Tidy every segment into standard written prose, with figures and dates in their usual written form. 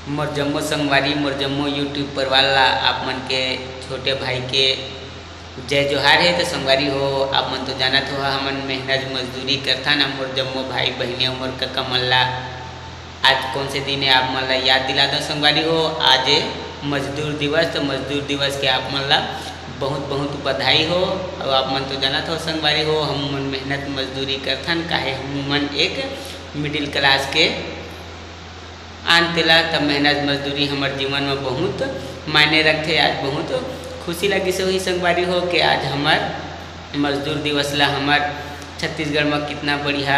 मोर जम्मो संगवारी मोर जम्मो यूट्यूब पर वाला आप मन के छोटे भाई के जय जोहार है। तो संगवारी हो आप मन तो जानत हो हमन मेहनत मजदूरी करथा ना मोर जम्मो भाई बहनिया मोर कका मन ला आज कौन से दिन है आप मन ला याद दिला दो संगवारी हो। आज मजदूर दिवस, तो मजदूर दिवस के आप मन ला बहुत बहुत बधाई हो। और आप मन तो जानत हो संगवारी हो हम मन मेहनत मजदूरी करथन काहे हम मन एक मिडिल क्लास के आनतेला तब मेहनत मजदूरी हमारे जीवन में बहुत मायने रखते। आज बहुत खुशी लगी से वही संगवारी हो कि आज हमार मजदूर दिवस ला हमार छत्तीसगढ़ में कितना बढ़िया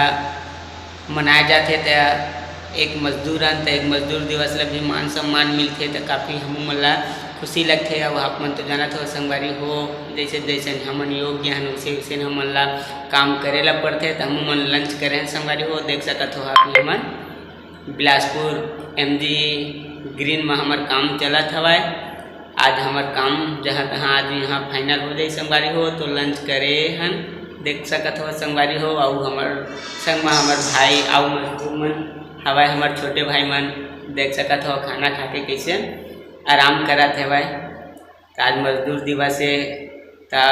मनाया जाते। तो एक मजदूर अंत एक मजदूर दिवस ला भी मान सम्मान मिलते तो काफ़ी हम मन ला खुशी लगते। अब आप मन तो जानत हो संगवारी हो जैसे जैसे हमन योग्य हैं वैसे वैसे हमन ला काम करे ला पड़ते। तो हम मन लंच करें संगवारी हो देख सकत हो आप हमन बिलासपुर MG ग्रीन में हमार काम चलत हवाए। आज हमार काम जहाँ तहाँ आज यहाँ फाइनल हो जाए संगवारी हो तो लंच करे हन देख सकत हो संगवारी हो। और हमार संग में हमार भाई आउ मजदूर मन हवाए हमार छोटे भाई मन देख सकत हो खाना खा के कैसे आराम करत हवाए। आज मजदूर दिवस है ता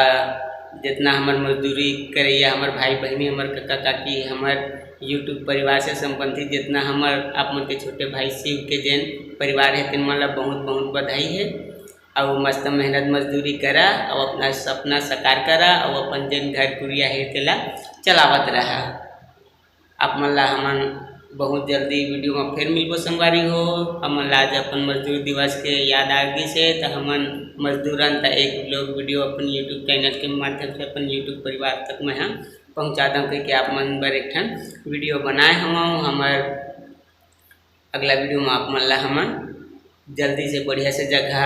जितना हमार मजदूरी करैया हमार भाई बहनी हमार कका काकी हमार यूट्यूब परिवार से संबंधित जितना हमार आप मन के छोटे भाई शिव के जैन परिवार है तीन मन ला बहुत बहुत बधाई है। और मस्त मेहनत मजदूरी करा और अपना सपना साकार करा और अपन जैन घर कुरिया है तेला चलावत रहा। आप मन ला हमन बहुत जल्दी वीडियो में फिर मिलबो संगवारी हो। हमन ला आज अपन मजदूर दिवस के याद आ गई से तो हमन मजदूरन ता एक लोग वीडियो अपन यूट्यूब चैनल के माध्यम से अपन यूट्यूब परिवार तक में हम पहुँचा दूँ कि आप मन बर एक ठन वीडियो बनाए हम हमार अगला वीडियो में आप मन ला हमन जल्दी से बढ़िया से जगह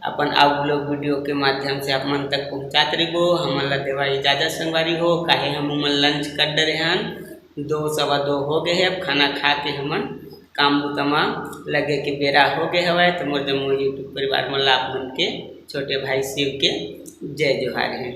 अपन आप लोग वीडियो के माध्यम से आप मन तक पहुँचात रहिबो। हमन ला देवा इजाजत संगवारी हो काहे हम मन लंच कर डरे हन 2 सवा 2 हो गए है। अब खाना खा के हमन काम बुतमा लगे के बेरा हो गए हवाए। तो मोर जम्मो यूट्यूब परिवार मन ला आप मन के छोटे भाई शिव के जय जोहार है।